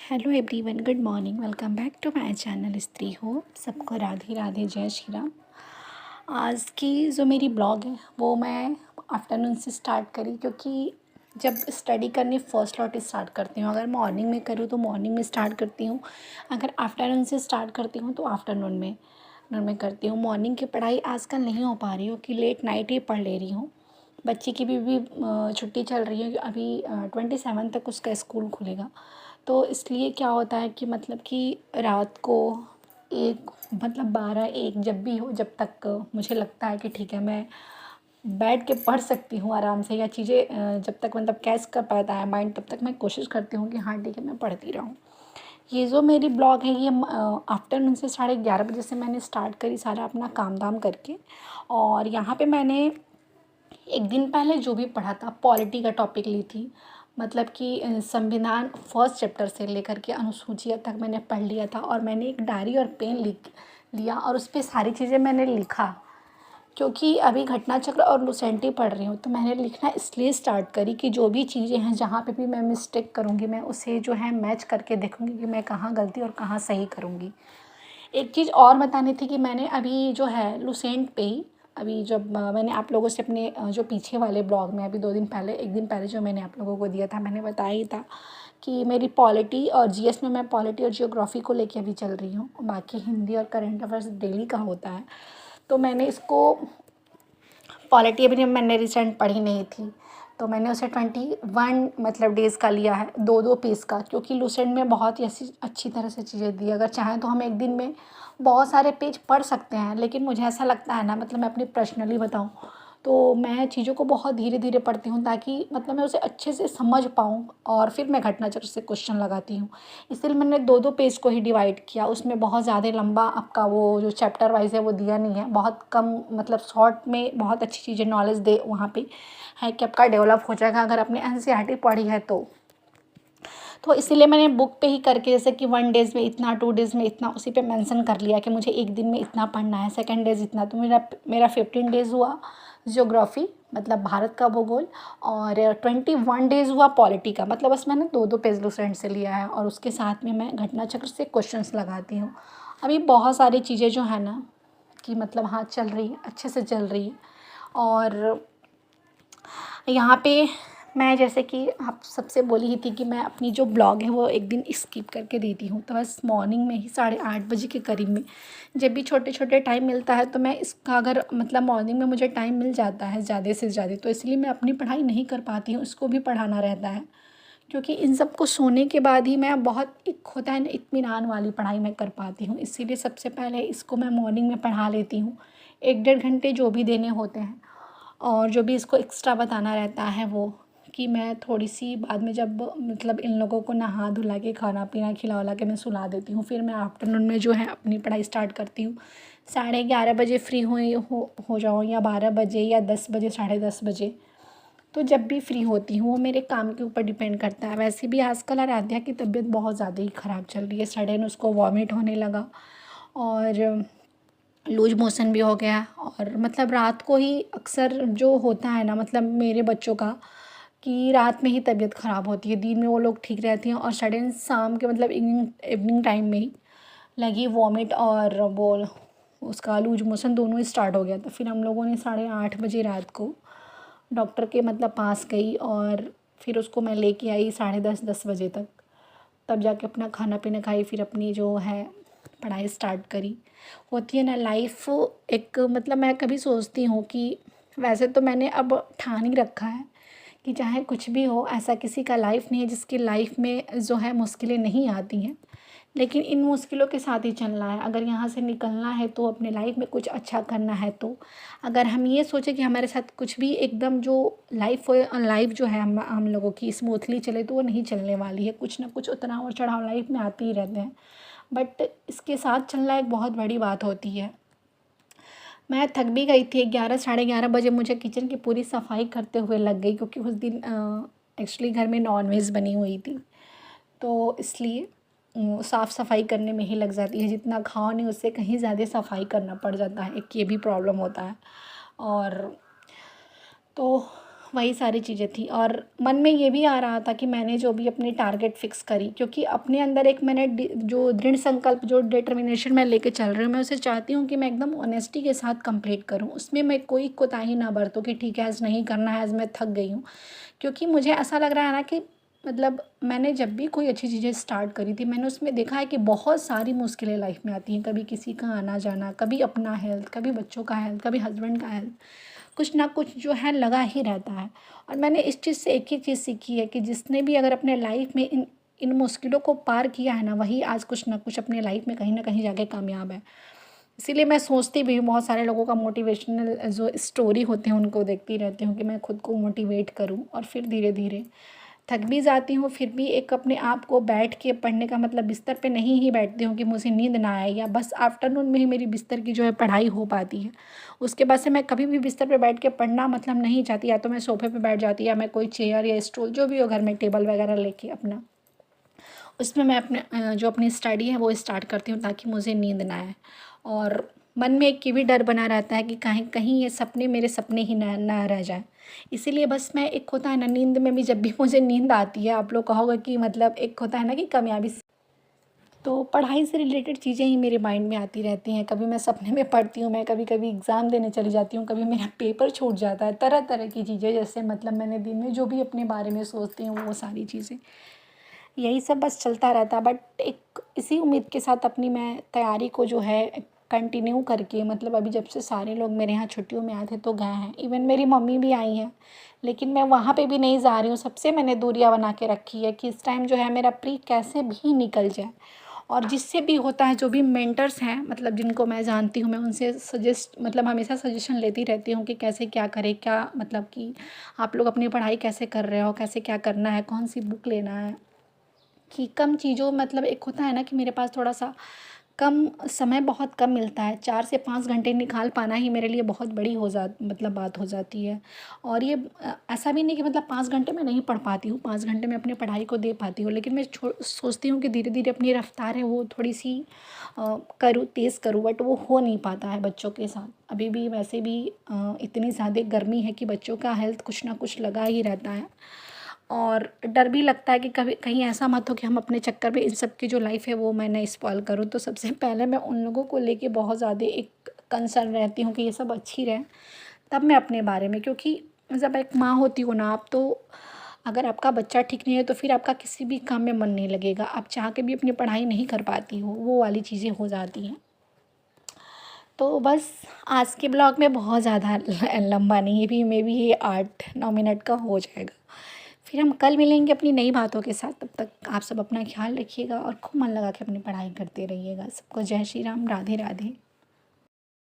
Hello everyone, good morning. Welcome back to my channel स्त्री हो। सबको राधे राधे, जय श्री राम। आज की जो मेरी ब्लॉग है वो मैं आफ्टरनून से स्टार्ट करी, क्योंकि जब स्टडी करनी फ़र्स्ट लॉट स्टार्ट करती हूँ, अगर मॉर्निंग में करूँ तो मॉर्निंग में स्टार्ट करती हूँ, अगर आफ्टरनून से स्टार्ट करती हूँ तो आफ्टरनून में करती हूँ। मॉर्निंग की पढ़ाई आजकल नहीं हो पा रही हो कि लेट नाइट ही पढ़ ले रही हूँ। बच्चे की भी छुट्टी चल रही है, अभी 27 तक उसका स्कूल खुलेगा। तो इसलिए क्या होता है कि मतलब कि रात को एक मतलब 12-1 जब भी हो, जब तक मुझे लगता है कि ठीक है मैं बैठ के पढ़ सकती हूँ आराम से, या चीज़ें जब तक मतलब कैच कर पाता है माइंड, तब तक मैं कोशिश करती हूँ कि हाँ ठीक है मैं पढ़ती रहूँ। ये जो मेरी ब्लॉग है ये आफ्टरनून से 11:30 बजे से मैंने स्टार्ट करी, सारा अपना काम धाम करके। और यहाँ पे मैंने एक दिन पहले जो भी पढ़ा था पॉलिटी का टॉपिक ली थी, मतलब कि संविधान फर्स्ट चैप्टर से लेकर के अनुसूचियाँ तक मैंने पढ़ लिया था। और मैंने एक डायरी और पेन लिया और उस पर सारी चीज़ें मैंने लिखा, क्योंकि अभी घटना चक्र और लुसेंटी पढ़ रही हूँ। तो मैंने लिखना इसलिए स्टार्ट करी कि जो भी चीज़ें हैं जहाँ पे भी मैं मिस्टेक करूँगी मैं उसे जो है मैच करके देखूँगी कि मैं कहाँ गलती और कहाँ सही करूँगी। एक चीज़ और बतानी थी कि मैंने अभी जो है लुसेंट पे ही, अभी जब मैंने आप लोगों से अपने जो पीछे वाले ब्लॉग में अभी 2 दिन पहले, 1 दिन पहले जो मैंने आप लोगों को दिया था, मैंने बताया ही था कि मेरी पॉलिटी और जीएस में मैं पॉलिटी और जियोग्राफी को लेके अभी चल रही हूँ। बाकी हिंदी और करंट अफेयर्स डेली का होता है। तो मैंने इसको पॉलिटी अभी मैंने रिसेंट पढ़ी नहीं थी, तो मैंने उसे 21 मतलब डेज़ का लिया है, 2-2 पेज का, क्योंकि लुसेंट में बहुत ही ऐसी अच्छी तरह से चीज़ें दी। अगर चाहें तो हम एक दिन में बहुत सारे पेज पढ़ सकते हैं, लेकिन मुझे ऐसा लगता है ना, मतलब मैं अपनी पर्सनली बताऊँ तो मैं चीज़ों को बहुत धीरे धीरे पढ़ती हूँ, ताकि मतलब मैं उसे अच्छे से समझ पाऊँ और फिर मैं घटना चक्र से क्वेश्चन लगाती हूँ। इसलिए मैंने 2-2 पेज को ही डिवाइड किया। उसमें बहुत ज़्यादा लंबा आपका वो जो चैप्टर वाइज है वो दिया नहीं है, बहुत कम मतलब शॉर्ट में बहुत अच्छी चीज़ें नॉलेज दे वहाँ पे है कि आपका डेवलप हो जाएगा अगर आपने एनसीईआरटी पढ़ी है तो इसीलिए मैंने बुक पे ही करके, जैसे कि 1 डेज़ में इतना, 2 डेज़ में इतना, उसी पे मेंशन कर लिया कि मुझे एक दिन में इतना पढ़ना है, सेकंड डेज़ इतना। तो मेरा 15 डेज़ हुआ ज्योग्राफी, मतलब भारत का भूगोल, और 21 डेज़ हुआ पॉलिटी का। मतलब बस मैंने 2-2 पेज लुसेंट से लिया है, और उसके साथ में मैं घटना चक्र से क्वेश्चंस लगाती हूँ। अभी बहुत सारी चीज़ें जो है ना कि मतलब हाँ चल रही है, अच्छे से चल रही है। और यहाँ पे मैं जैसे कि आप सबसे बोली ही थी कि मैं अपनी जो ब्लॉग है वो एक दिन स्किप करके देती हूँ, तो बस मॉर्निंग में ही 8:30 बजे के करीब में जब भी छोटे छोटे टाइम मिलता है तो मैं इसका, अगर मतलब मॉर्निंग में मुझे टाइम मिल जाता है ज़्यादा से ज़्यादा, तो इसलिए मैं अपनी पढ़ाई नहीं कर पाती हूँ, इसको भी पढ़ाना रहता है। क्योंकि इन सब को सोने के बाद ही मैं बहुत, एक होता है ना इत्मीनान वाली पढ़ाई मैं कर पाती हूँ, इसीलिए सबसे पहले इसको मैं मॉर्निंग में पढ़ा लेती हूँ, 1-1.5 घंटे जो भी देने होते हैं। और जो भी इसको एक्स्ट्रा बताना रहता है वो कि मैं थोड़ी सी बाद में, जब मतलब इन लोगों को नहा धुला के खाना पीना खिला उला के मैं सुला देती हूँ, फिर मैं आफ्टरनून में जो है अपनी पढ़ाई स्टार्ट करती हूँ। 11:30 बजे फ्री हो जाऊँ, या 12 बजे, या 10 बजे, 10:30 बजे, तो जब भी फ्री होती हूँ वो मेरे काम के ऊपर डिपेंड करता है। वैसे भी आजकल आराध्या की तबीयत बहुत ज़्यादा ही ख़राब चल रही है, सडन उसको वॉमिट होने लगा और लूज मोशन भी हो गया। और मतलब रात को ही अक्सर जो होता है ना, मतलब मेरे बच्चों का, कि रात में ही तबीयत ख़राब होती है, दिन में वो लोग ठीक रहती हैं और सडन शाम के मतलब इवनिंग इवनिंग टाइम में ही लगी वॉमिट और वो उसका लूज मोशन दोनों ही स्टार्ट हो गया। तो फिर हम लोगों ने 8:30 बजे रात को डॉक्टर के मतलब पास गई, और फिर उसको मैं लेके आई 10:30-10 बजे तक, तब जाके अपना खाना पीना खाई, फिर अपनी जो है पढ़ाई स्टार्ट करी। होती है ना लाइफ एक, मतलब मैं कभी सोचती हूँ कि वैसे तो मैंने अब ठान ही रखा है कि चाहे कुछ भी हो, ऐसा किसी का लाइफ नहीं है जिसकी लाइफ में जो है मुश्किलें नहीं आती हैं, लेकिन इन मुश्किलों के साथ ही चलना है। अगर यहाँ से निकलना है तो अपने लाइफ में कुछ अच्छा करना है, तो अगर हम ये सोचें कि हमारे साथ कुछ भी एकदम जो लाइफ जो है हम लोगों की स्मूथली चले, तो वो नहीं चलने वाली है। कुछ ना कुछ उतराव और चढ़ाव लाइफ में आते ही रहते हैं, बट इसके साथ चलना एक बहुत बड़ी बात होती है। मैं थक भी गई थी, 11-11:30 बजे मुझे किचन की पूरी सफाई करते हुए लग गई, क्योंकि उस दिन एक्चुअली घर में नॉनवेज बनी हुई थी, तो इसलिए साफ़ सफाई करने में ही लग जाती है। जितना खाओ नहीं उससे कहीं ज़्यादा सफाई करना पड़ जाता है, एक ये भी प्रॉब्लम होता है। और तो वही सारी चीज़ें थी। और मन में ये भी आ रहा था कि मैंने जो भी अपनी टारगेट फ़िक्स करी, क्योंकि अपने अंदर एक मैंने जो दृढ़ संकल्प, जो डिटर्मिनेशन मैं लेके चल रही हूँ, मैं उसे चाहती हूँ कि मैं एकदम ऑनेस्टी के साथ कंप्लीट करूँ, उसमें मैं कोई कोताही ना बरतूँ कि ठीक है आज नहीं करना है, आज मैं थक गई हूँ। क्योंकि मुझे ऐसा लग रहा है ना कि मतलब मैंने जब भी कोई अच्छी चीज़ें स्टार्ट करी थी, मैंने उसमें देखा है कि बहुत सारी मुश्किलें लाइफ में आती हैं। कभी किसी का आना जाना, कभी अपना हेल्थ, कभी बच्चों का हेल्थ, कभी हस्बैंड का हेल्थ, कुछ ना कुछ जो है लगा ही रहता है। और मैंने इस चीज़ से एक ही चीज़ सीखी है कि जिसने भी अगर अपने लाइफ में इन इन मुश्किलों को पार किया है ना, वही आज कुछ ना कुछ अपने लाइफ में कहीं ना कहीं जाके कामयाब है। इसीलिए मैं सोचती भी हूँ, बहुत सारे लोगों का मोटिवेशनल जो स्टोरी होते हैं उनको देखती रहती हूँ कि मैं खुद को मोटिवेट करूँ, और फिर धीरे धीरे थक भी जाती हूँ, फिर भी एक अपने आप को बैठ के पढ़ने का मतलब बिस्तर पे नहीं ही बैठती हूँ कि मुझे नींद ना आए, या बस आफ्टरनून में ही मेरी बिस्तर की जो है पढ़ाई हो पाती है। उसके बाद से मैं कभी भी बिस्तर पे बैठ के पढ़ना मतलब नहीं चाहती, या तो मैं सोफे पे बैठ जाती, या मैं कोई चेयर या स्टूल जो भी हो घर में, टेबल वगैरह लेके अपना उसमें मैं अपने जो अपनी स्टडी है वो स्टार्ट करती हूँ, ताकि मुझे नींद ना आए। और मन में एक ये भी डर बना रहता है कि कहीं कहीं ये सपने मेरे सपने ही ना रह जाए। इसीलिए बस मैं, एक होता है ना नींद में भी, जब भी मुझे नींद आती है, आप लोग कहोगे कि मतलब एक होता है ना कि कामयाबी तो पढ़ाई से रिलेटेड चीज़ें ही मेरे माइंड में आती रहती हैं। कभी मैं सपने में पढ़ती हूँ, मैं कभी कभी एग्ज़ाम देने चली जाती हूँ, कभी मेरा पेपर छूट जाता है, तरह तरह की चीज़ें, जैसे मतलब मैंने दिन में जो भी अपने बारे में सोचती हूँ वो सारी चीज़ें, यही सब बस चलता रहता। बट एक इसी उम्मीद के साथ अपनी मैं तैयारी को जो है कंटिन्यू करके, मतलब अभी जब से सारे लोग मेरे यहाँ छुट्टियों में आए थे तो गए हैं, इवन मेरी मम्मी भी आई हैं, लेकिन मैं वहाँ पे भी नहीं जा रही हूँ। सबसे मैंने दूरियाँ बना के रखी है कि इस टाइम जो है मेरा प्री कैसे भी निकल जाए। और जिससे भी होता है, जो भी मेंटर्स हैं, मतलब जिनको मैं जानती हूँ, मैं उनसे सजेस्ट मतलब हमेशा सजेशन लेती रहती हूँ कि कैसे क्या करें, क्या मतलब कि आप लोग अपनी पढ़ाई कैसे कर रहे हो, कैसे क्या करना है, कौन सी बुक लेना है, कि कम चीज़ों मतलब एक होता है ना कि मेरे पास थोड़ा सा कम समय, बहुत कम मिलता है, 4 से 5 घंटे निकाल पाना ही मेरे लिए बहुत बड़ी मतलब बात हो जाती है। और ये ऐसा भी नहीं कि मतलब 5 घंटे में नहीं पढ़ पाती हूँ, 5 घंटे में अपनी पढ़ाई को दे पाती हूँ, लेकिन मैं सोचती हूँ कि धीरे धीरे अपनी रफ्तार है वो थोड़ी सी करूँ, तेज़ करूँ, बट वो हो नहीं पाता है बच्चों के साथ। अभी भी वैसे भी इतनी ज़्यादा गर्मी है कि बच्चों का हेल्थ कुछ ना कुछ लगा ही रहता है। और डर भी लगता है कि कभी कहीं ऐसा मत हो कि हम अपने चक्कर में इन सब की जो लाइफ है वो मैंने स्पॉइल करूँ। तो सबसे पहले मैं उन लोगों को लेके बहुत ज़्यादा एक कंसर्न रहती हूँ कि ये सब अच्छी रहें, तब मैं अपने बारे में, क्योंकि जब एक माँ होती हो ना आप, तो अगर आपका बच्चा ठीक नहीं है तो फिर आपका किसी भी काम में मन नहीं लगेगा, आप चाह के भी अपनी पढ़ाई नहीं कर पाती हो, वो वाली चीज़ें हो जाती हैं। तो बस आज के ब्लॉग में बहुत ज़्यादा लंबा नहीं, ये भी मे बी ये 8-9 मिनट का हो जाएगा। फिर हम कल मिलेंगे अपनी नई बातों के साथ। तब तक आप सब अपना ख्याल रखिएगा और खूब मन लगा के अपनी पढ़ाई करते रहिएगा। सबको जय श्री राम, राधे राधे।